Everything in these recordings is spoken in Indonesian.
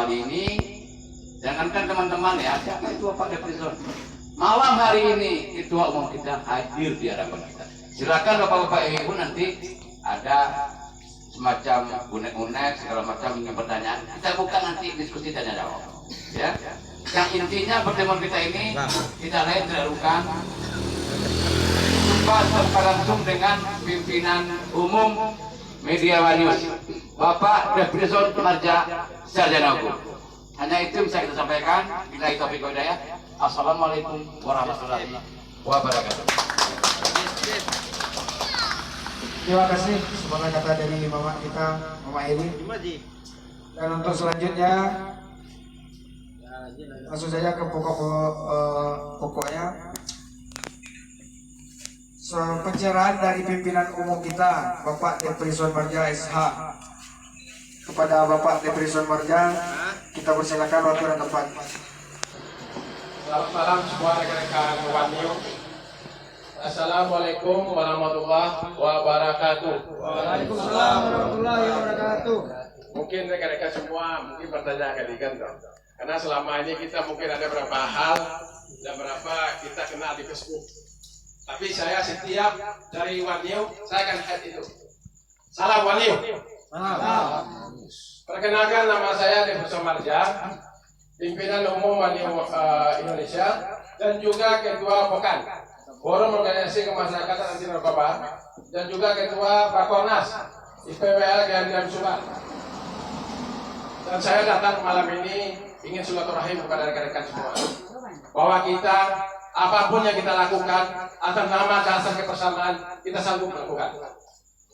kali ini, jangankan teman-teman ya, siapa itu Bapak Deprison. Malam hari ini ketua umum kita hadir di hadapan kita. Silakan Bapak-Bapak Ibu nanti ada semacam unek-unek segala macam pertanyaan. Kita buka nanti diskusi tanya jawab. Ya. Yang intinya pertemuan kita ini kita lain lakukan jumpa tanpa langsung dengan pimpinan umum Media News, Bapak Deprison Marja Sarjana Hukum. Hanya itu bisa kita sampaikan. Bila itu topik hidayah. Assalamualaikum warahmatullahi wabarakatuh. Terima kasih semoga kata dari Mama kita, Mama Eri. Dan untuk selanjutnya langsung saja ke pokoknya. Pencerahan dari pimpinan umum kita, Bapak Deprison Marja SH. Kepada Bapak Deprison Marja, kita persilakan waktu dan tempat. Selamat malam semua rekan-rekan Waniu. Assalamualaikum warahmatullahi wabarakatuh. Waalaikumsalam warahmatullahi wabarakatuh. Mungkin rekan-rekan semua mungkin bertanya kan, karena selama ini kita mungkin ada beberapa hal dan beberapa kita kenal di Facebook. Tapi saya setiap dari Waniu, saya akan head itu. Salam Waniu. Perkenalkan, nama saya Deprison Marja, pimpinan umum Waniu Indonesia dan juga ketua POKAN, Forum Organisasi Kemasyarakatan Anti Narkoba, dan juga ketua Bakornas IPWL Gandam Subang. Dan saya datang malam ini ingin silaturahim kepada rekan-rekan semua bahwa kita apapun yang kita lakukan atas nama dasar kebersamaan kita sanggup melakukan.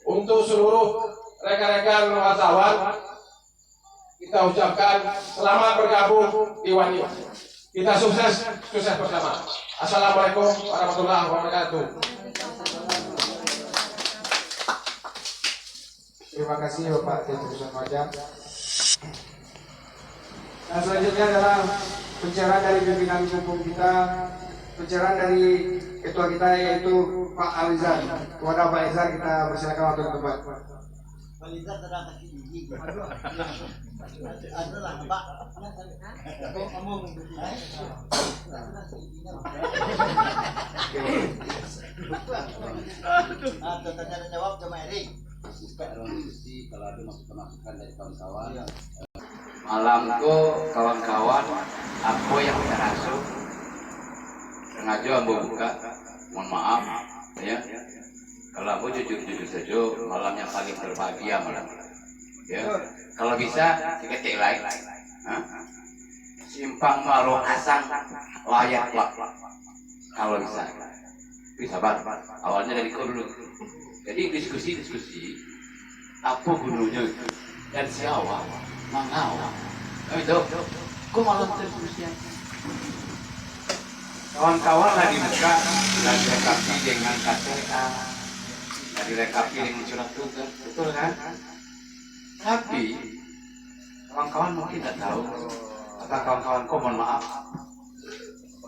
Untuk seluruh rekan-rekan wartawan, kita ucapkan selamat bergabung di Waniu. Kita sukses bersama. Assalamualaikum warahmatullahi wabarakatuh. Terima kasih Bapak Deprison Marja. Dan selanjutnya adalah pencerahan dari pimpinan umum kita, pencerahan dari ketua kita yaitu Pak Alizar. Kepada Pak Alizar kita persilakan waktu dan tempat. Pak Alizar terang kaki gigi. Adalah Pak. Kamu tanya jawab sama Eri. Kalau ada masukan dari kawan-kawan. Malamku kawan-kawan, aku yang terasuk sengaja ambo buka, mohon maaf ya. Kalau aku jujur saja, malam yang paling berbahagia malam ya. Kalau bisa diketik lain, simpang maro asang layak lah. Kalau bisa banget. Awalnya dari kau dulu. Jadi diskusi apa gunanya dan siapa mengawal. Itu, kau malam diskusi. Kawan-kawan lagi buka dan direkapi dengan KTA, direkapi dengan surat tugas, betul kan? Tapi kawan-kawan mungkin tidak tahu, kata kawan-kawan kau mohon maaf,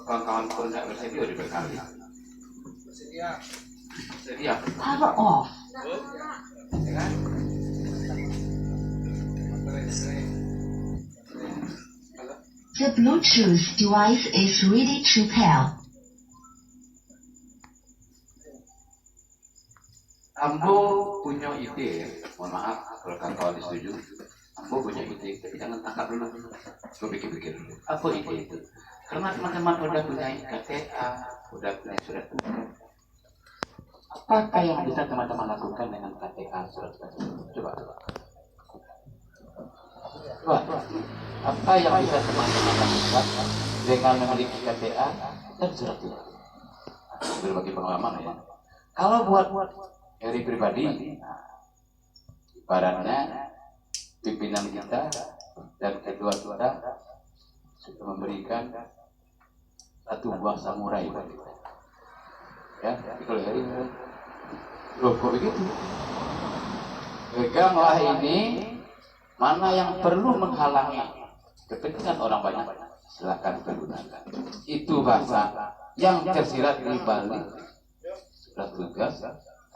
kawan-kawan kau tidak bersedia dibekali. Bersedia. Power off. Ya kan? The Bluetooth device is ready to pair. Ambo punya ide, mohon maaf kalau kawan-kawan setuju. Ambo punya ide, tapi jangan tangkap dulu. Coba pikir-pikir dulu. Apa ide itu? Karena teman-teman udah punya KTA, udah punya surat tugas. Apakah yang bisa teman-teman lakukan dengan KTA surat tugas? Coba. Apa yang bisa teman-teman lakukan dengan memiliki KTA dan surat tugas? Berbagi pengalaman ya. Kalau buat Eri pribadi, ibaratnya pimpinan kita dan ketua kita sudah memberikan satu buah samurai bagi kita. Ya, kalau Eri, loh kok begitu? Peganglah ini, mana yang perlu menghalangi kepentingan orang banyak, silakan pergunakan. Itu bahasa yang tersirat di balik surat tugas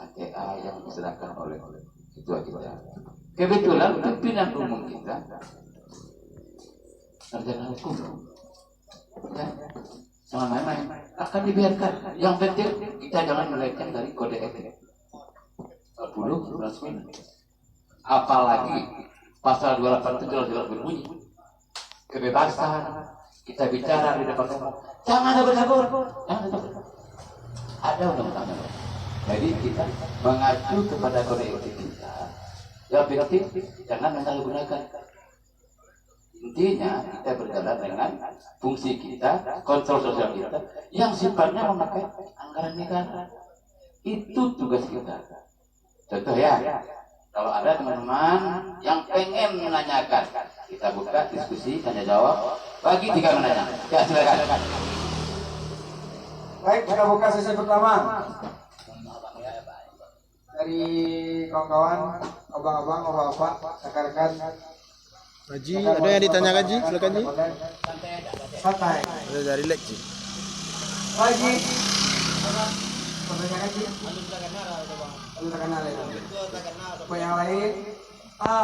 KTA yang diserahkan oleh ketua kita. Kebetulan pimpinan umum kita sarjana hukum. Ya, jangan main-main. Akan dibiarkan. Yang penting kita jangan melenceng dari kode etik. 10 apalagi pasal 287 jelas berbunyi kebebasan kita bicara di depan umum. Jangan ada bersabar. Ada undang-undangnya. Jadi kita mengacu kepada kode etik kita. Yang penting jangan menyalahgunakan. Intinya kita berjalan dengan fungsi kita, kontrol sosial kita yang sifatnya memakai anggaran negara. Itu tugas kita. Contoh ya, kalau ada teman-teman yang pengen menanyakan, kita buka diskusi tanya jawab bagi 3 menanya. Ya silakan. Baik, kita buka sesi pertama dari kawan-kawan, abang-abang, bapak-bapak, rekan-rekan. Haji, ada yang ditanyakan Ji? Silakan Ji. Santai. Ada relax Ji. Haji. Pertanyaan Ji. Lu tak kenal ya? Apa yang lain?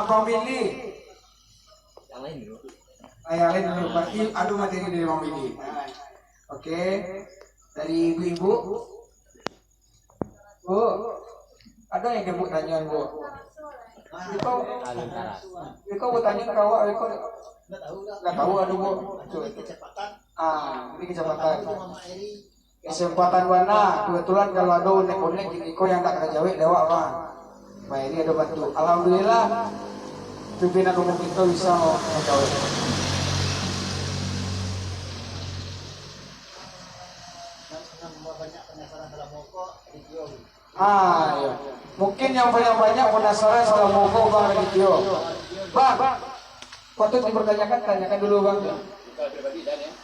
Bang Billy. Yang lain dulu. Yang lain dulu. Berarti adu materi dari Bang Billy. Oke. Dari ibu-ibu. Bu, ada yang kebut tanyaan Bu? Iko bu tanya kau, Iko nggak tahu ada Bu. Ini kecepatan. Kesempatan mana? Kebetulan kalau ada unek-unek Iko yang tak kena jawab lewat Bang. Mbak Eri ada bantu. Alhamdulillah pimpinan umum kita bisa menjawab. Iya. Mungkin yang banyak penasaran soal moko Bang Radityo. Bang, patut dipertanyakan, tanyakan dulu Bang.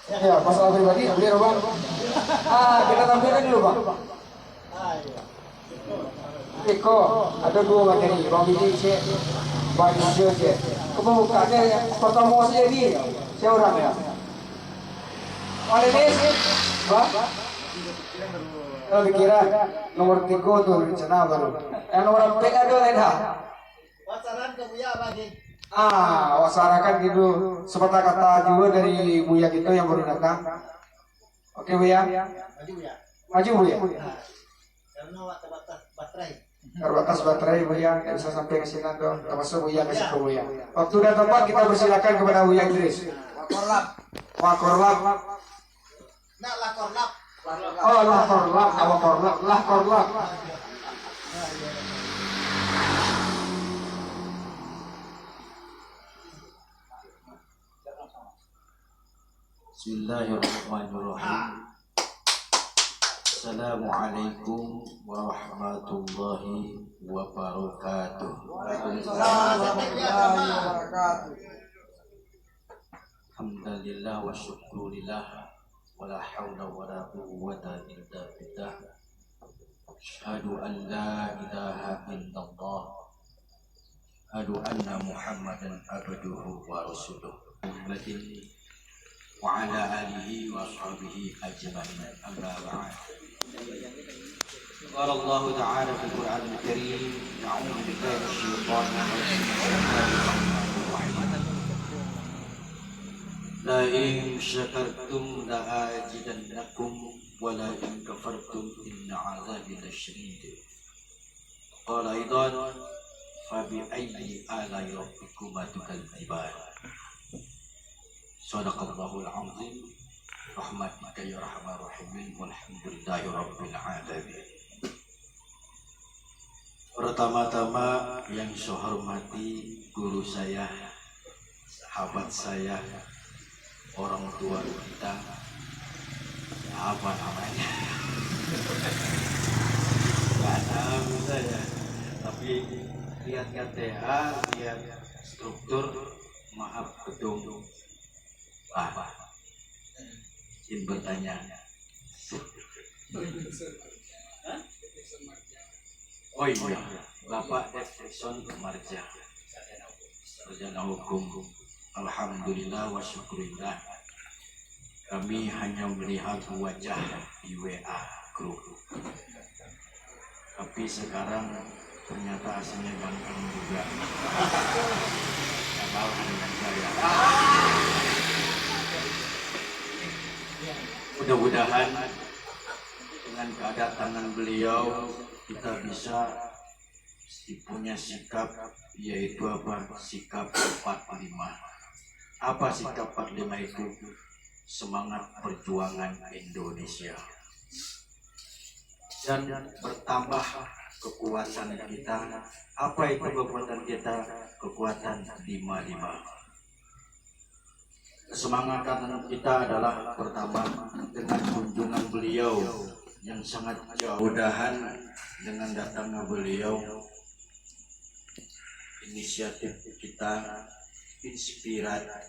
Ya, masalah pribadi, beliau Bang. Kita tampilkan dulu Bang. Iko, ada 2 materi, Bang Bidi cek, Bang Isyo cek. Kebukaannya yang pertama saja ini, saya orang ya. Ada ini, Bang. Kalau pikiran nomor 3 tuh rencana baru. Yang nomor 4 ada lain hal. Wasaran ke Buya bagi. Wasarakan gitu. Sepatah kata juga dari Buya kita yang baru datang. Oke Buya. Maju Buya. Maju Buya. Karena terbatas baterai. Terbatas baterai Buya, nggak bisa sampai ke sini tuh. Termasuk Buya kasih ke Buya. Waktu dan tempat kita persilakan kepada Buya Idris. Wakorlap. Nak lakorlap. Oh, lah korlap. Bismillahirrahmanirrahim. Assalamualaikum warahmatullahi wabarakatuh. Alhamdulillah wa syukurillah. ولا حول ولا قوة إلا بالله أشهد أن لا إله إلا الله أشهد أن محمدا عبده ورسوله وعلى آله وصحبه أجمعين أما بعد قال الله تعالى في القرآن الكريم أعوذ بالله من الشيطان الرجيم لئن شكرتم لأزيدنكم ولئن كفرتم إن عذابي لشديد قال أيضا فبأي آلاء ربكما تكذبان صدق الله العظيم رحمتك يا أرحم الراحمين والحمد لله رب العالمين. Pertama-tama yang saya hormati guru saya, sahabat saya, orang tua kita, apa namanya? Gak tahu saya, tapi lihat KTA, lihat struktur, maaf gedung, ingin bertanya. Oh iya, Bapak Efrison Marja, sarjana hukum. Alhamdulillah wa syukurillah. Kami hanya melihat wajah di WA grup. Tapi sekarang ternyata aslinya ganteng juga. Kenal dengan saya. Mudah-mudahan dengan kedatangan beliau kita bisa punya sikap, yaitu apa? Sikap 45. Apa sikap 45 itu? Semangat perjuangan Indonesia. Dan bertambah kekuatan kita. Apa itu kekuatan kita? Kekuatan 55. Kesemangatan kita adalah pertama dengan kunjungan beliau yang sangat jauh. Mudah-mudahan dengan datangnya beliau, inisiatif kita, inspirasi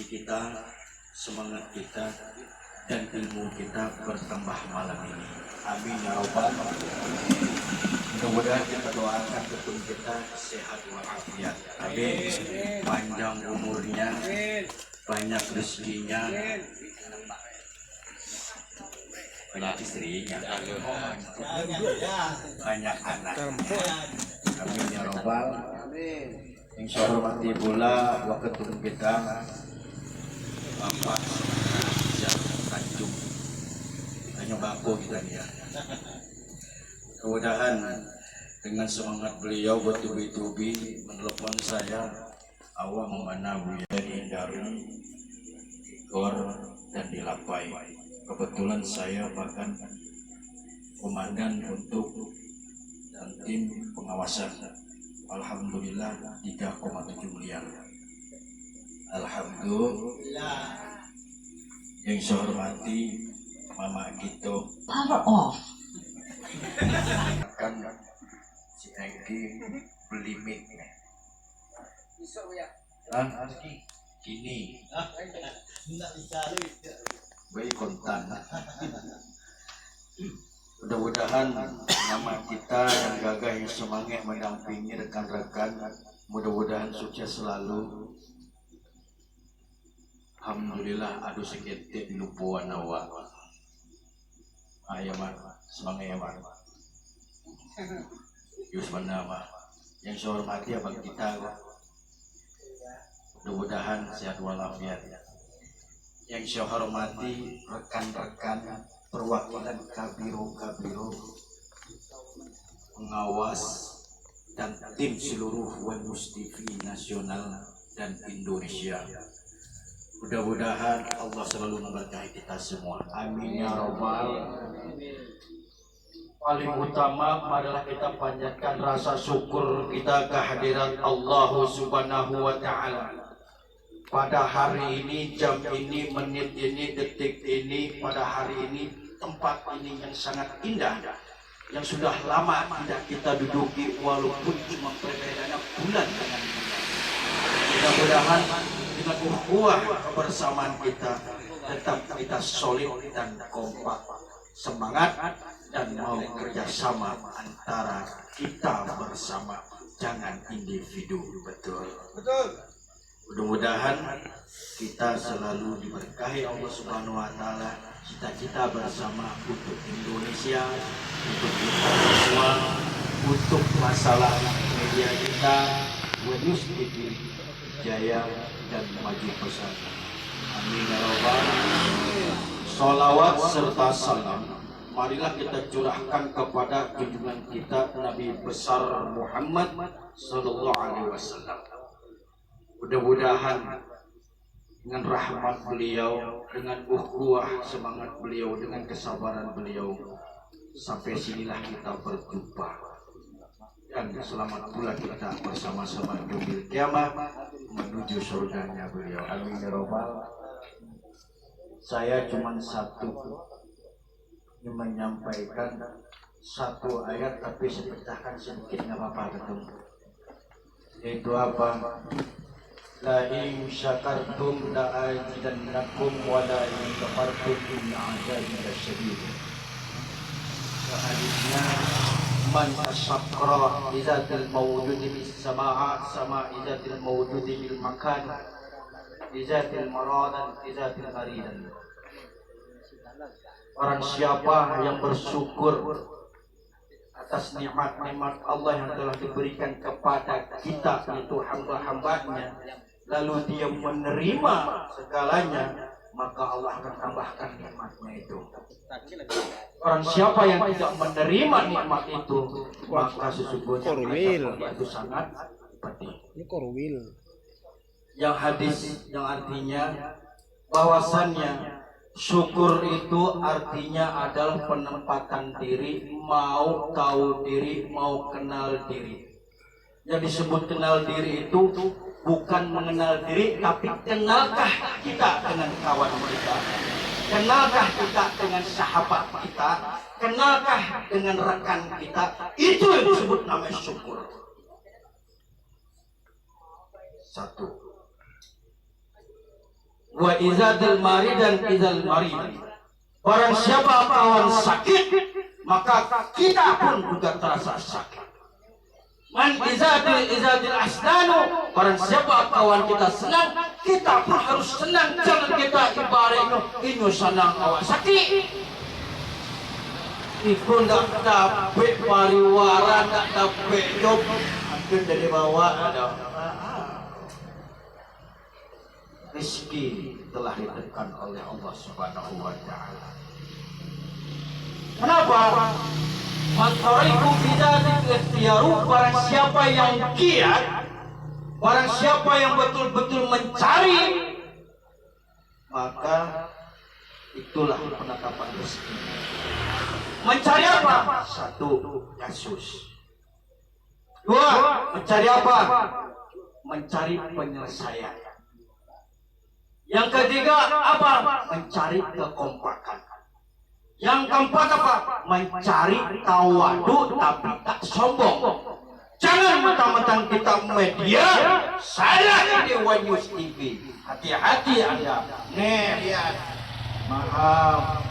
kita, semangat kita, dan ilmu kita bertambah malam ini. Amin ya Rabbal alamin. Mudah-mudahan kita doakan ketum kita sehat walafiat. Amin. Panjang umurnya, banyak rezekinya, banyak istrinya, banyak anak. Amin ya Rabbal. Yang saya hormati pula waketum kita Bapak Tanjung. Hanya bako kita ya. Mudah-mudahan dengan semangat beliau bertubi-tubi menelepon saya, awak memana Buya dari Gor dan di Lapai. Kebetulan saya bahkan komandan untuk dan tim pengawasan. Alhamdulillah 3,7 miliar. Alhamdulillah. Yang saya hormati Mama Gito. Power off. Kan si Egi beli mic. Kini bayi kontan. Mudah-mudahan nama kita yang gagah yang semangat mendampingi rekan-rekan, mudah-mudahan sukses selalu. Alhamdulillah adu seketik lupuan awak. Ayo mar, semangat ya mar. Yus nama yang saya hormati abang kita. Mudah-mudahan sehat walafiat. Yang saya hormati rekan-rekan perwakilan kabiro pengawas dan tim seluruh Wanus TV nasional dan Indonesia. Mudah-mudahan Allah selalu memberkahi kita semua. Amin ya Rabbal. Paling utama adalah kita panjatkan rasa syukur kita kehadirat Allah Subhanahu wa Ta'ala. Pada hari ini, jam ini, menit ini, detik ini, pada hari ini, tempat ini yang sangat indah, yang sudah lama tidak kita duduki walaupun cuma perbedaannya bulan dengan bulan. Mudah-mudahan dengan ukhuwah kebersamaan kita tetap kita solid dan kompak, semangat dan mau kerjasama antara kita bersama, jangan individu. Betul. Mudah-mudahan kita selalu diberkahi Allah Subhanahu wa Ta'ala, cita-cita bersama untuk Indonesia, untuk kita semua, untuk masalah media kita, Wanus TV jaya dan maju besar. Amin ya Rabbal. Salawat serta salam marilah kita curahkan kepada junjungan kita Nabi besar Muhammad sallallahu alaihi wasallam. Mudah-mudahan dengan rahmat beliau, dengan ukhuwah semangat beliau, dengan kesabaran beliau, sampai sinilah kita berjumpa. Dan selamat pula kita bersama-sama di kiamat menuju surganya beliau. Amin ya Rabbal. Saya cuma satu menyampaikan satu ayat, tapi saya pecahkan sedikit, nggak apa-apa betul. Itu apa? La in syakartum la azidannakum wa la in kafartum inna azabi lasyadid. Hadisnya man asyakra izatil mawjudi bis sama'a sama izatil mawjudi bil makan izatil maradan izatil maridan. Orang siapa yang bersyukur atas nikmat-nikmat Allah yang telah diberikan kepada kita, yaitu hamba-hambanya, lalu dia menerima segalanya, maka Allah akan tambahkan nikmatnya itu. Orang siapa yang tidak menerima nikmat itu, maka sesungguhnya azab itu sangat pedih. Ini korwil. Yang hadis yang artinya bahwasannya syukur itu artinya adalah penempatan diri, mau tahu diri, mau kenal diri. Yang disebut kenal diri itu bukan mengenal diri, tapi kenalkah kita dengan kawan kita, kenalkah kita dengan sahabat kita, kenalkah dengan rekan kita. Itu yang disebut namanya syukur. Satu. Wa izadil mari dan izal mari. Barang siapa kawan sakit, maka kita pun juga terasa sakit. Man izadil asnanu. Barang siapa kawan kita senang, kita pun harus senang. Jangan kita ibarat ini senang awak sakit. Itu tidak dapat pariwara, tidak dapat job. Hampir dari bawah ada. Rizki telah ditentukan oleh Allah Subhanahu wa Ta'ala. Kenapa? Mantariku bidatik ikhtiyaru. Barang siapa yang giat, barang siapa yang betul-betul mencari, maka itulah penetapan rezeki. Mencari apa? Satu, kasus. Dua, mencari apa? Mencari penyelesaian. Yang ketiga apa? Mencari kekompakan. Yang keempat apa? Mencari tawadu tapi tak sombong. Jangan mentang-mentang kita media, saya ini One News TV. Hati-hati Anda. Nih lihat. Maaf.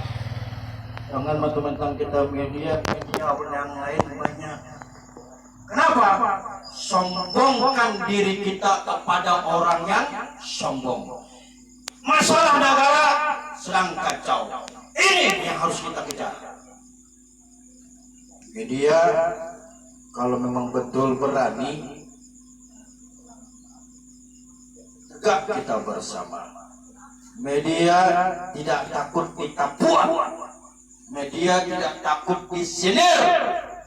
Jangan mentang-mentang kita media yang lain banyak. Kenapa? Sombongkan diri kita kepada orang yang sombong. Masalah negara sedang kacau. Ini yang harus kita kejar. Media kalau memang betul berani, tegak kita bersama. Media tidak takut kita buat. Media tidak takut disindir.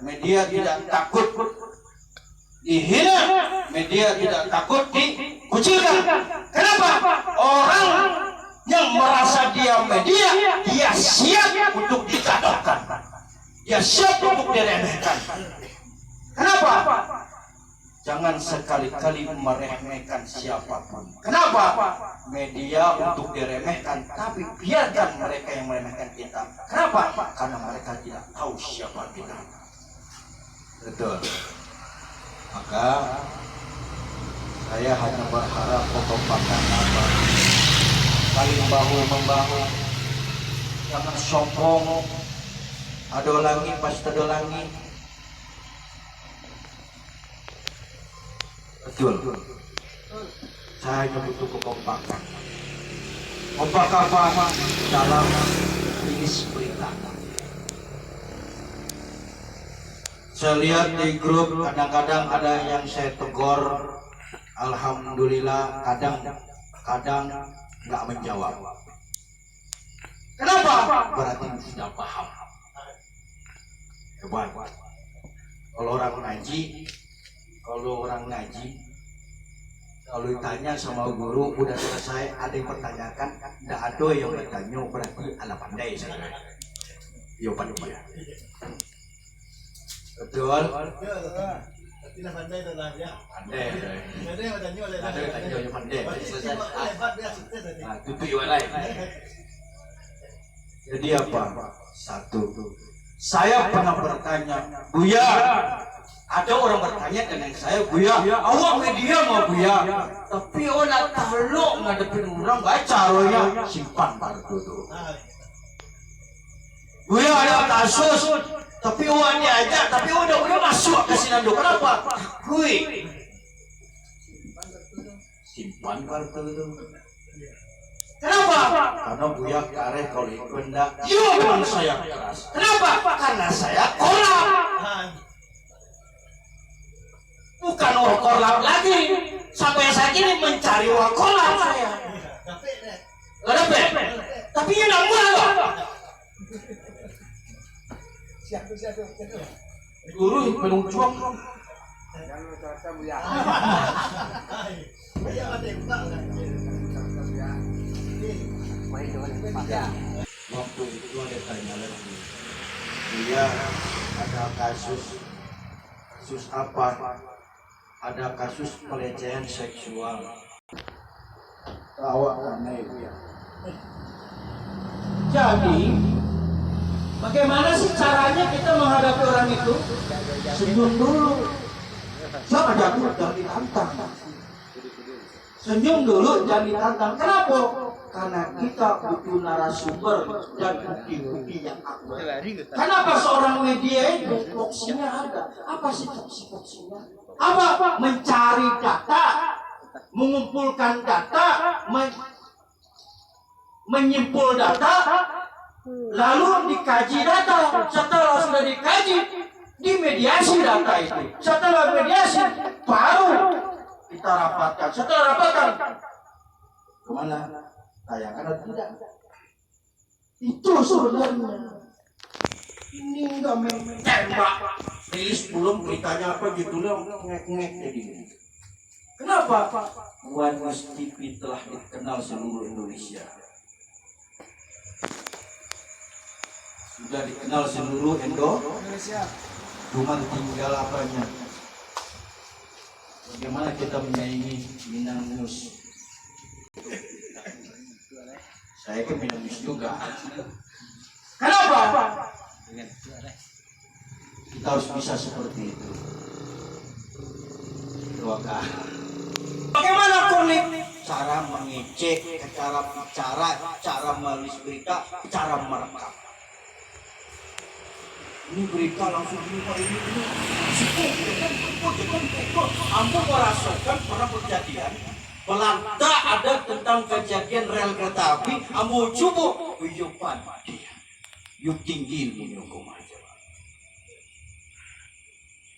Media tidak takut dihina. Media tidak takut dikucilkan. Kenapa? Orang yang merasa dia media, dia siap untuk dicadangkan. Dia siap untuk diremehkan. Kenapa? Jangan sekali-kali meremehkan siapapun. Kenapa? Media untuk diremehkan, tapi biarkan mereka yang meremehkan kita. Kenapa? Karena mereka tidak tahu siapa kita. Betul. Maka saya hanya berharap kekompakan apa, saling bahu membahu, jangan sombong, adolangi pas adolangi. Betul. Saya hanya butuh kekompakan. Kompak apa? Dalam tulis berita. Saya lihat di grup kadang-kadang ada yang saya tegur, alhamdulillah kadang nggak menjawab. Kenapa? Berarti tidak paham. Hebat. Kalau orang ngaji, kalau ditanya sama guru udah selesai, ada yang pertanyakan, tidak ada yang bertanya, berarti ala pandai saya. Yo pandai. Betul. Tidak pandai dalam ya. Pandai. Ada yang bertanya oleh Ada yang tanya yang pandai. hebat dia sukses tadi. Nah, itu yang lain. Jadi apa? Satu. Saya pernah bertanya, Buya. Ada orang bertanya dengan saya, Buya, awak media mau Buya? Tapi orang taluk ngadepin orang baca roya, simpan kartu itu. Buya ada kasus, tapi awak diajak, tapi udah masuk ke Sinando. Kenapa? Kui. Simpan kartu itu. Kenapa? Karena Buya kareh kalau itu hendak. Iya memang saya keras. Kenapa? Karena saya korup. Bukan uang korlap lagi. Sampai saat ini mencari uang korlap saya. Nggak dapat. Tapi ini nambah loh. Siapa? Guru penunjuk. Iya, ada yang tak. Waktu itu ada tanya lagi. Dia ada kasus apa? Ada kasus pelecehan seksual. Awak karena itu ya. Jadi, bagaimana sih caranya kita menghadapi orang itu? Senyum dulu. Jangan jangan ditantang. Senyum dulu, jangan ditantang. Kenapa? Karena kita butuh narasumber dan bukti-bukti yang akurat. Kenapa seorang media itu fokusnya ada? Apa sih fokusnya? Apa? Mencari data, mengumpulkan data, menyimpul data, lalu dikaji data. Setelah sudah dikaji, dimediasi data itu. Setelah mediasi, baru kita rapatkan. Setelah rapatkan, kemana? Tayangkan atau tidak? Itu sebenarnya. Ini enggak menembak. Rilis belum beritanya apa judulnya ngek-ngek jadi. Kenapa? Wanus TV telah dikenal seluruh Indonesia. Sudah dikenal seluruh Indonesia. Cuma tinggal apanya? Bagaimana kita menyaingi Minang News? Saya kan Minang News juga. Kenapa? Kita harus bisa seperti itu. Doakan. Bagaimana konik? Cara mengecek, cara bicara, cara menulis berita, cara merekam. Ini berita langsung ini. Ambo merasakan pernah kejadian Belanda ada tentang kejadian rel kereta api. Ambo coba ujupan dia. Yuk tinggi menyokong aja.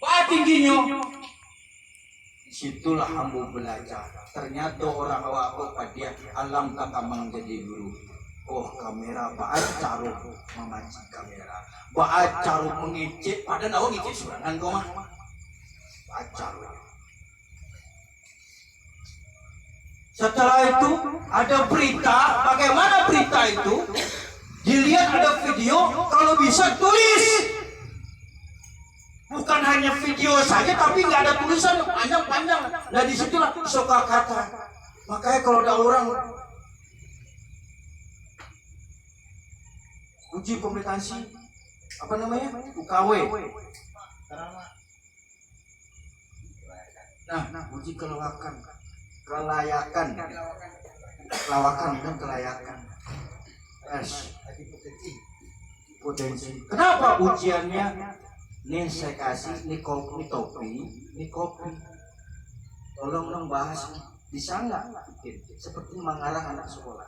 Pak tingginya. Situlah ambo belajar. Ternyata orang awak pada alam tak amang jadi guru. Oh kamera, baat caru memancing kamera, baat caru mengicip. Pada nawa ngicip surangan kau mah. Baat caru. Setelah itu ada berita. Bagaimana berita itu? Dilihat ada video. Kalau bisa tulis. Bukan hanya video saja, tapi nggak ada tulisan panjang-panjang. Nah disitulah suka kata. Makanya kalau ada orang uji kompetensi apa namanya UKW. Nah uji kelayakan dan kelayakan. Potensi. Kenapa ujiannya? Nih saya kasih nih topi. Tolong dong bahas. Bisa nggak? Seperti mengarang anak sekolah.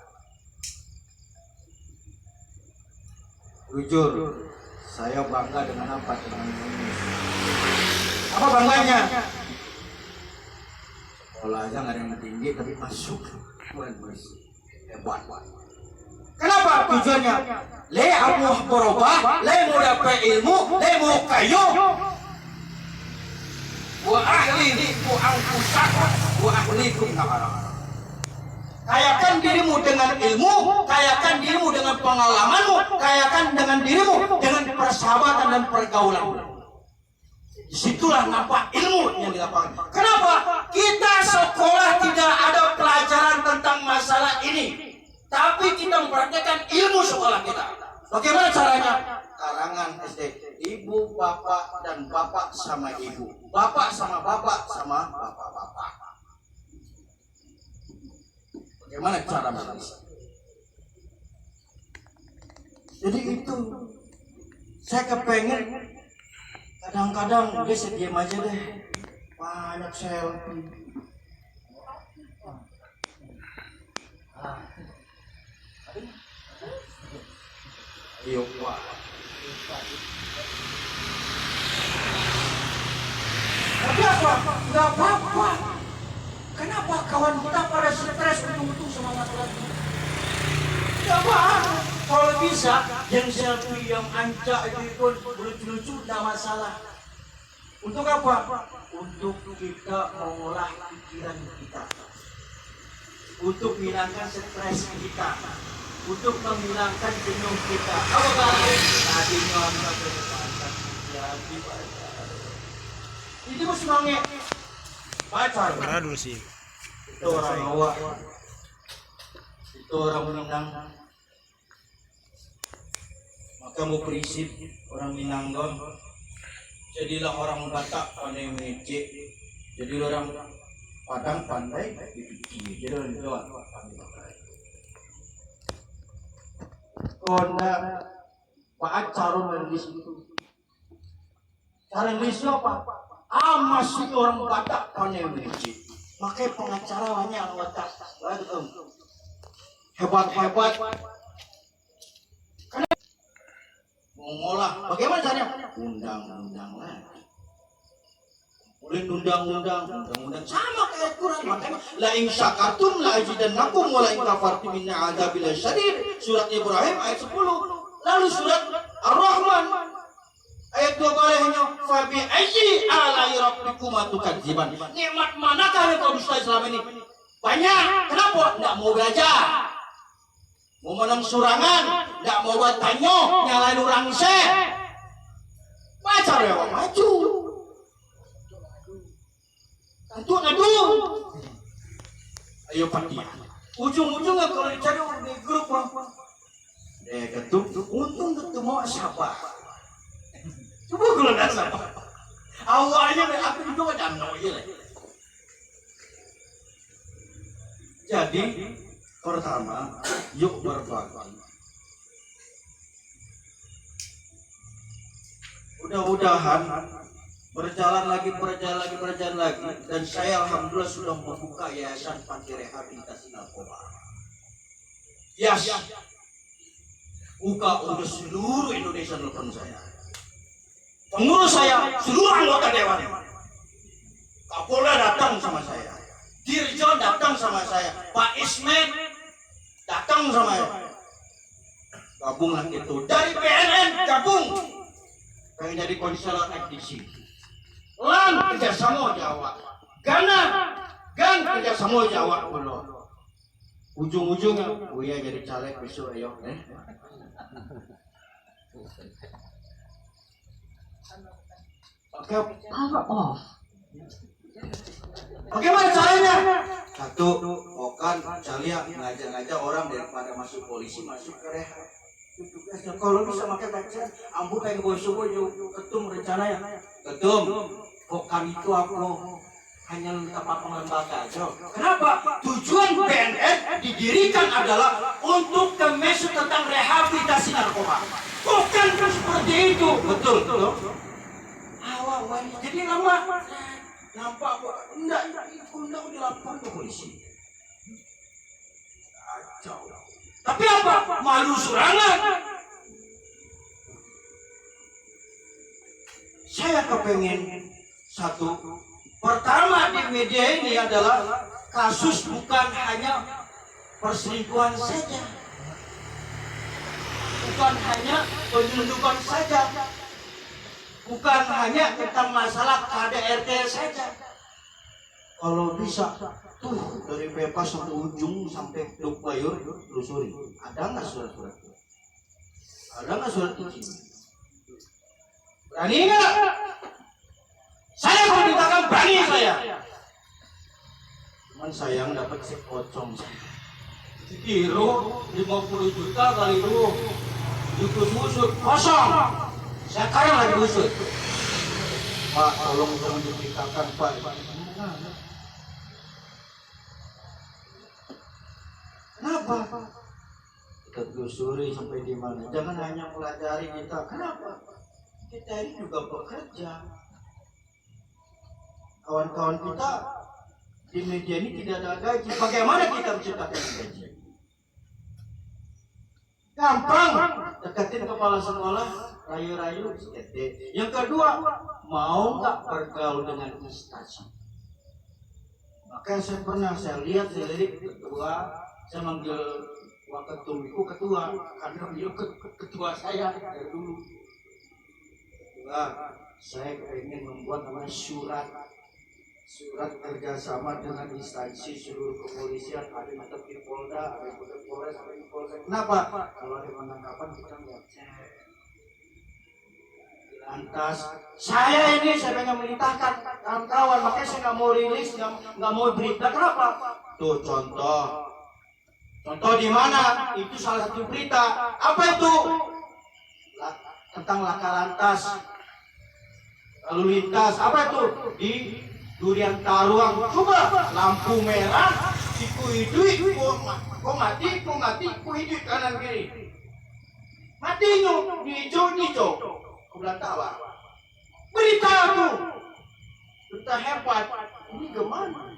Jujur, saya bangga dengan apa dengan Indonesia. Apa bangganya? Sekolah aja nggak ada yang tinggi tapi masuk. Hebat. Kenapa tujuannya? Le aku berubah, le mau dapat ilmu, le mau kayu. Wa ahliku anfusakum wa ahlikum nara. Kayakan dirimu dengan ilmu, kayakan dirimu dengan pengalamanmu, kayakan dengan dirimu dengan persahabatan dan pergaulan. Disitulah nampak ilmu yang dilakukan. Kenapa? Kita sekolah tidak ada pelajaran tentang masalah ini, tapi kita mempraktekkan ilmu sekolah kita. Bagaimana caranya? Karangan SD. Ibu, bapak, dan bapak sama ibu. Bapak sama bapak sama bapak-bapak. Bagaimana cara menulis? Jadi itu saya kepengen kadang-kadang dia diam aja deh. Banyak selfie. Iya Pak. Tapi apa? Gak apa-apa. Kenapa kawan kita pada stres untung-untung semangat lagi? bisa yang selfie yang ancak itu pun lucu-lucu tidak masalah. Untuk apa? Untuk kita mengolah pikiran kita, untuk menghilangkan stres kita, untuk menghilangkan jenuh kita. Apa kali tadinya orang itu mesti manggil pacar. Aduh sih. Itu orang awak, itu orang Minang. Maka mau prinsip orang Minanggon, jadilah orang Batak pandai mengecek, jadilah orang Padang pandai dipikir, jadi orang Jawa pandai pakai. Konda Pak Carun Lendis itu, Carun Lendis apa? Masih orang Batak pandai mengecek. Makanya pengacara banyak orang Batak, hebat-hebat. Mengolah, bagaimana caranya? Undang-undang lagi. Boleh undang-undang sama kayak Quran. Makanya la in syakartum la azidannakum wa la in kafartum inna adzabil syadid. Surat Ibrahim ayat 10. Lalu surat Ar-Rahman ayat 12-nya fa bi ayyi ala'i rabbikuma tukadziban. Nikmat manakah yang kau dusta selama ini? Banyak. Kenapa? Enggak mau belajar. Mau menang surangan, tidak mau buat tanyo, nyalain orang seh. Pacar ya, maju. Tentu ngadu. Ayo pakai. Ujung-ujungnya kalau dicari di grup, ketuk, untung ketemu siapa? Coba kalau nggak siapa. Awalnya aku juga jangan tahu ya. Jadi pertama, yuk berbagi. Mudah-mudahan berjalan lagi, dan saya alhamdulillah sudah membuka yayasan panti rehabilitasi narkoba. Yes, buka untuk seluruh Indonesia telepon saya. Pengurus saya, seluruh anggota dewan. Kapolda datang sama saya. Dirjen datang sama saya, Pak Ismet datang sama saya. Gabunglah itu dari BNN gabung, pengen jadi konselor FDC. Lan kerjasama Jawa, Gan kerjasama Jawa dulu. Ujung-ujungnya, Buya jadi caleg besok ayo. Power off. Bagaimana caranya? Satu, Okan, Calia ngajak-ngajak orang daripada masuk polisi masuk ke rehab. Kalau bisa pakai bacaan, ambu pengen bosuh ketum rencananya. Ketum, Okan itu aku hanya tempat pengembangan aja. Kenapa? Tujuan BNN didirikan adalah untuk kemesu tentang rehabilitasi narkoba. Bukan seperti itu. Betul. Awal jadi lama. Nampak kok enggak dilaporkan ke polisi. Kacau. Tapi apa? Malu surangan. Saya kepengen satu. Pertama di media ini adalah kasus bukan hanya perselingkuhan saja. Bukan hanya penyelundupan saja. Bukan hanya tentang masalah KDRT saja. Kalau bisa tuh dari bebas sampai ujung sampai Teluk Bayur telusuri. Ada nggak surat-surat? Ada nggak surat izin? Berani nggak? Saya perintahkan berani saya. Cuman sayang dapat si pocong. Kiro 50 juta kali itu dikusut kosong. Sekarang lagi usut. Pak, tolong jangan diberitakan Pak. Kenapa? Kita telusuri sampai di mana. Jangan hanya pelajari kita. Kenapa? Kita ini juga bekerja. Kawan-kawan kita di media ini tidak ada gaji. Bagaimana kita menciptakan gaji? Gampang. Deketin kepala sekolah. Rayu-rayu, yang kedua, mau nggak bergaul dengan instansi? Maka saya lihat, saya lirik ketua, saya manggil Waketum itu ketua, karena beliau ketua saya dari dulu. Nah, saya ingin membuat namanya surat kerjasama dengan instansi seluruh kepolisian, ada yang tetap di Polda, ada yang tetap di Polres, ada yang di Polsek. Kenapa? Kalau ada penangkapan kita nggak cek. Lantas saya pengen merintahkan kawan-kawan, makanya saya nggak mau rilis, nggak mau berita. Kenapa? Tuh contoh di mana? Itu salah satu berita. Apa itu? Tentang laka lantas, lalu lintas. Apa itu? Di Durian Taruang. Coba lampu merah, dikuidui, kok mati, kuidui kanan kiri. Mati nyu, hijau. Kebelah tawa. Berita itu, berita hebat. Ini gimana?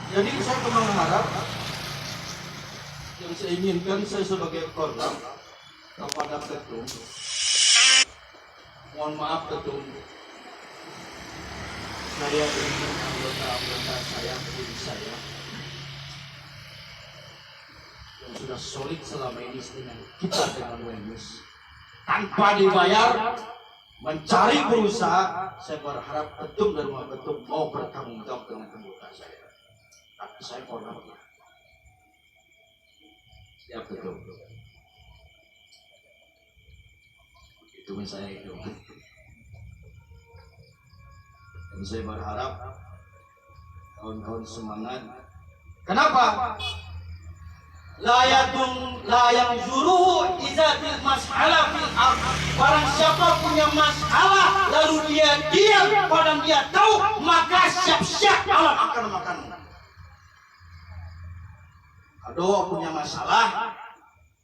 Jadi saya mengharap yang saya inginkan, saya sebagai korban kepada ketum. Mohon maaf ketum, saya ingin anggota-anggota saya, tim saya yang sudah solid selama ini dengan kita dengan Wenus tanpa dibayar mencari berusaha. Saya berharap ketum dan rumah ketum mau bertanggung jawab dengan anggota saya. Tapi saya korban. Siap ketum. Itu saya itu. Dan saya berharap kawan-kawan semangat. Kenapa? La yang zuruhu izatil mas'alah fil ard. Barang siapa punya masalah lalu dia diam, padahal dia tahu, maka siap-siap alam akan makan. Aduh punya masalah,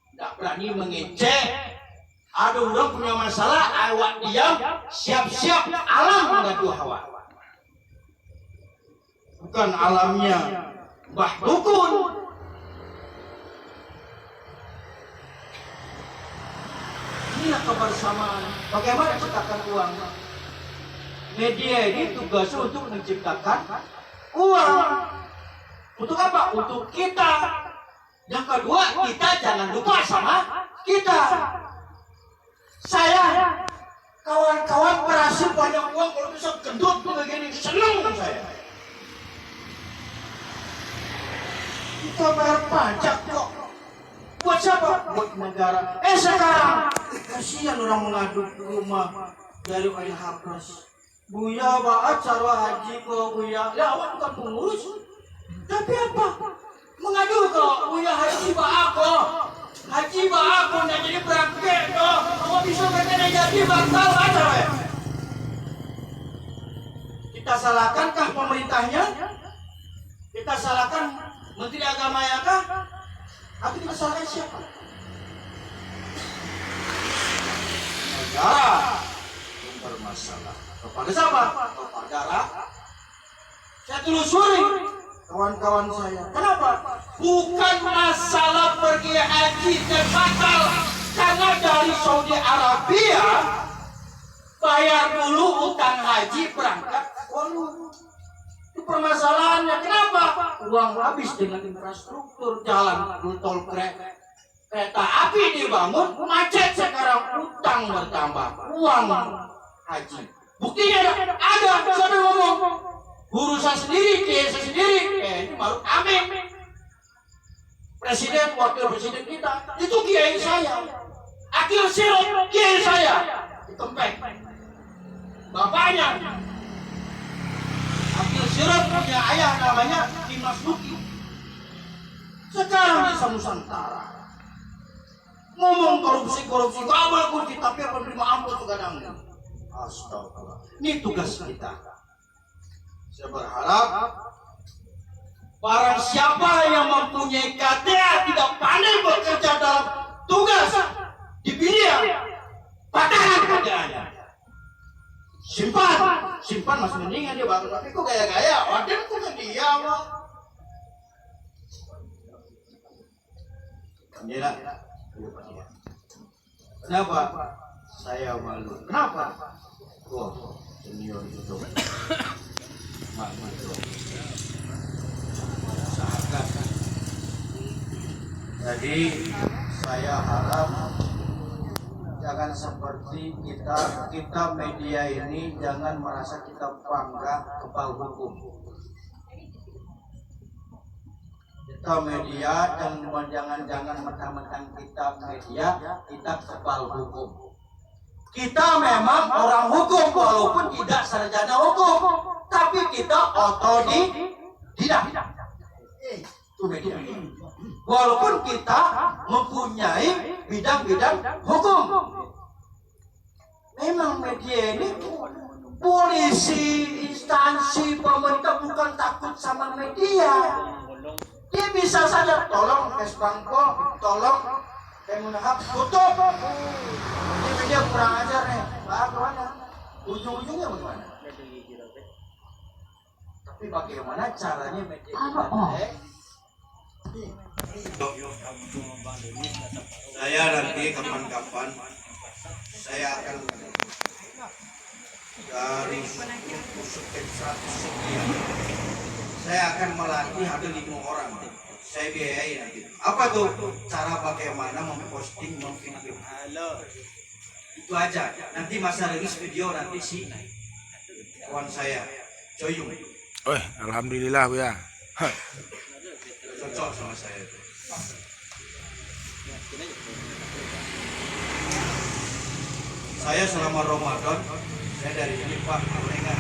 tidak berani mengecek. Ada orang punya masalah, awak diam, siap-siap alam mengadu hawa. Bukan alamnya Mbah Dukun. Inilah kebersamaan. Bagaimana ciptakan uang? Media ini tugasnya untuk menciptakan uang. Untuk apa? Untuk kita. Yang kedua, kita jangan lupa sama kita. Saya, kawan-kawan berhasil banyak uang, kalau bisa gendut begini, senang saya. Kita bayar pajak kok. Buat siapa? Buat negara. Sekarang kasihan orang mengadu ke rumah dari Ail Hapras. Buya baat cara haji ke Buya. Ya awak bukan pengurus. Tapi apa? Mengadu ke Buya haji baako. Haji baako nak jadi berangkat kok. Awak bisa berkena jadi batal aja. Kita salahkankah pemerintahnya? Kita salahkan Menteri Agama ya kah? Tapi kita salahkan siapa? Negara yang bermasalah. Kepada siapa? Kepada rakyat. Saya telusuri kawan-kawan saya. Kenapa? Bukan masalah pergi haji dan batal. Karena dari Saudi Arabia bayar dulu utang haji berangkat. Itu permasalahannya. Kenapa? Uang habis dengan infrastruktur, jalan, tol, kereta api dibangun, macet sekarang, utang bertambah, uang haji. Buktinya ada, sampai ngomong, urusan sendiri, kiai sendiri, ini baru amin. Presiden, wakil presiden kita, itu kiai saya. Akil Sirot, kiai saya. Ditempel. Bapaknya. Akil Sirot punya ayah namanya Dimas Duki. Sekarang bisa Nusantara. Ngomong korupsi, gak boleh kursi, tapi penerima ampun juga nanggung. Astagfirullah. Ini tugas kita. Saya berharap barang siapa yang mempunyai KTA tidak pandai bekerja dalam tugas dipilih, patahkan KTA-nya. Simpan masih mendingan dia bangun, tapi kok gaya-gaya, wadah kok kan dia mah. Kenapa? Saya malu. Kenapa? Senior itu. Jadi saya harap jangan seperti kita media ini jangan merasa kita bangga kebal hukum. Kita media dan jangan mentang-mentang kita media kita kebal hukum. Kita memang orang hukum walaupun tidak sarjana hukum, tapi kita otodidak. Itu media. Walaupun kita mempunyai bidang-bidang hukum. Memang media ini polisi, instansi, pemerintah bukan takut sama media. Dia bisa saja tolong Kesbangko, tolong Kemenhub tutup. Ini media kurang ajar nih. Bagaimana? Ujung-ujungnya bagaimana? Tapi bagaimana caranya media kita? Saya nanti kapan-kapan saya akan dari sekian 100 sekian saya akan melatih ada 5 orang saya biayai nanti. Apa tuh cara bagaimana memposting memvideo? Itu aja. Nanti masa rilis video nanti si kawan saya Coyung. Alhamdulillah Bu ya. Cocok sama saya itu. Saya selama Ramadan, saya dari ini Pak Alengan,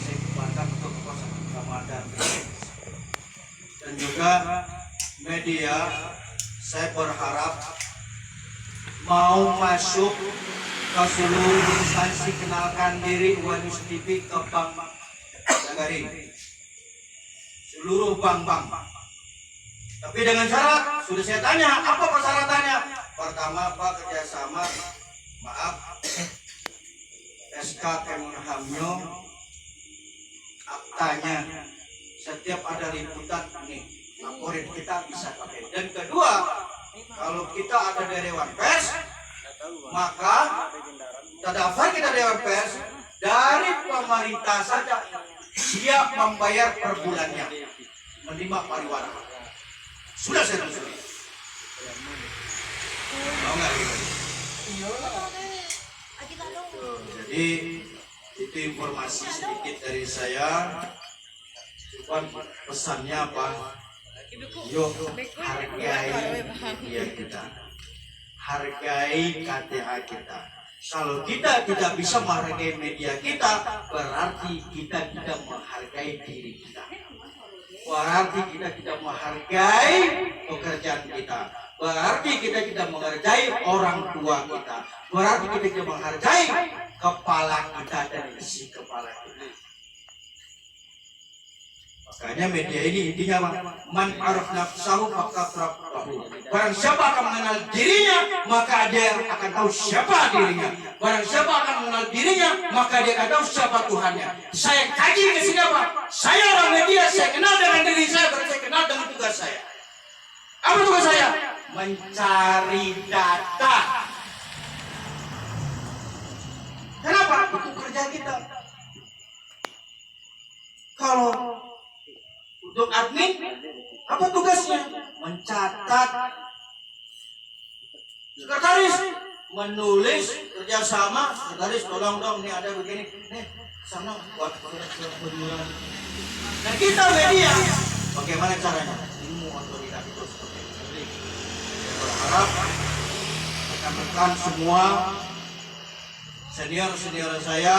saya kembangkan untuk kekuasaan Ramadan. Dan juga media, saya berharap mau masuk ke seluruh instansi kenalkan diri News TV ke Bank Nagari, seluruh bank-bank. Tapi dengan syarat, sudah saya tanya, apa persyaratannya? Pertama, Pak, kerjasama, maaf, SK Kemenhamnyo, aktanya, setiap ada liputan, nih, laporin kita bisa pakai. Dan kedua, kalau kita ada dari Dewan Pers, maka terdaftar kita Dewan Pers, dari pemerintah saja siap membayar per bulannya, menerima pariwara. Sudah saya tulis. Mau nggak gitu? Jadi itu informasi sedikit dari saya. Cuman pesannya apa? Yuk hargai media kita, hargai KTA kita. Kalau kita tidak bisa menghargai media kita, berarti kita tidak menghargai diri kita. Berarti kita tidak menghargai pekerjaan kita. Berarti kita tidak menghargai orang tua kita. Berarti kita tidak menghargai kepala kita dan isi kepala kita. Makanya media ini intinya man araf nafsahu faqat rabbahu. Barang siapa akan mengenal dirinya, maka dia akan tahu siapa dirinya. Barang siapa akan mengenal dirinya, maka dia akan tahu siapa Tuhannya. Saya kaji ke sini apa? Saya orang media, saya kenal dengan diri saya, berarti saya kenal dengan tugas saya. Apa tugas saya? Mencari data. Kenapa? Itu kerja kita. Kalau untuk admin, apa tugasnya? Mencatat. Sekretaris menulis, kerjasama. Sekretaris tolong dong, ini ada begini, nih sana buat penyuluhan. Nah kita media, bagaimana caranya? Ilmu otoritas itu seperti itu. Saya berharap rekan-rekan semua, senior-senior saya,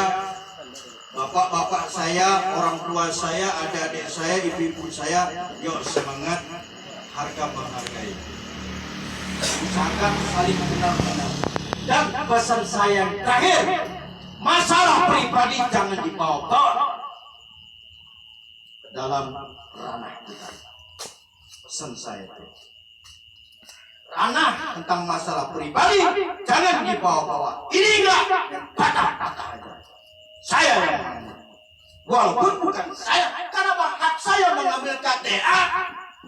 bapak-bapak saya, orang tua saya, adik-adik saya, ibu-ibu saya, yuk semangat, harga menghargai. Usahakan saling kenal-kenal. Dan pesan saya yang terakhir, masalah pribadi jangan dibawa-bawa ke dalam ranah kita. Pesan saya itu. Ranah tentang masalah pribadi jangan dibawa-bawa. Ini enggak, patah-patah aja. Saya yang mengambil. Walaupun bukan saya, karena hak saya mengambil KTA,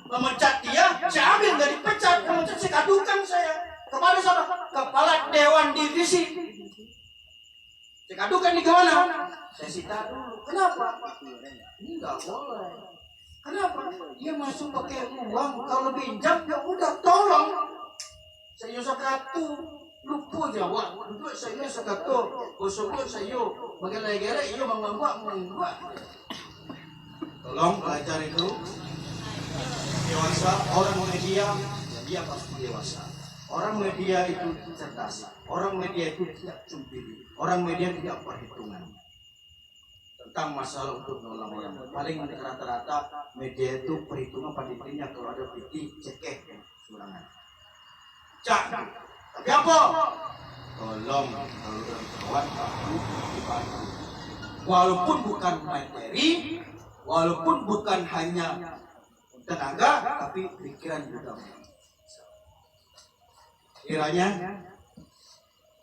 memecat dia, saya ambil dari pecat, memecat saya kadukan saya kepada kepala Dewan Divisi. Saya kadukan di mana? Saya sita dulu. Kenapa? Ini nggak boleh. Kenapa? Dia masuk pakai uang, kalau pinjam ya udah tolong. Saya sakatu, lupa jawab. Duduk saya sakatu, bosok saya, bagala-gala iya menganggap. Tolong belajar itu. Dewasa, orang media, dia pasti dewasa. Orang media itu cerdas. Orang media itu tidak cumpili. Orang media tidak perhitungan tentang masalah untuk menolong orang. Paling rata-rata media itu perhitungan pada intinya kalau ada piti cekek surangan. Cak, tapi apa? Tolong kalau dari kawan aku dibantu. Walaupun bukan materi, walaupun bukan hanya tenaga, tapi pikiran juga. Kiranya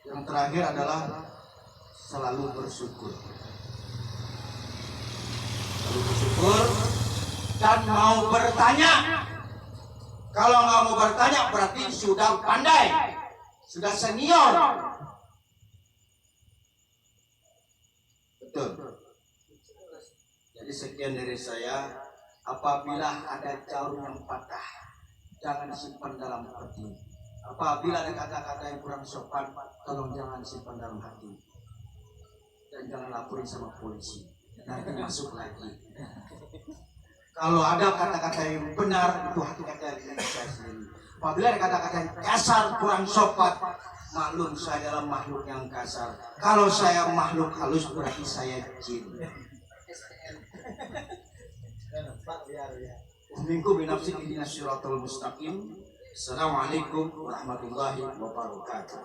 yang terakhir adalah selalu bersyukur. Selalu bersyukur dan mau bertanya. Kalau nggak mau bertanya berarti sudah pandai, sudah senior. Betul. Jadi sekian dari saya. Apabila ada jarum yang patah, jangan simpan dalam hati. Apabila ada kata-kata yang kurang sopan, tolong jangan simpan dalam hati. Dan jangan laporin sama polisi. Nanti masuk lagi. Kalau ada kata-kata yang benar, itu hati kata yang saya sendiri. Apabila ada kata-kata yang kasar, kurang sopan, maklum saya adalah makhluk yang kasar. Kalau saya makhluk halus, berarti saya jin. Minkum binafsi ihdinas siratal mustaqim. Assalamualaikum warahmatullahi wabarakatuh.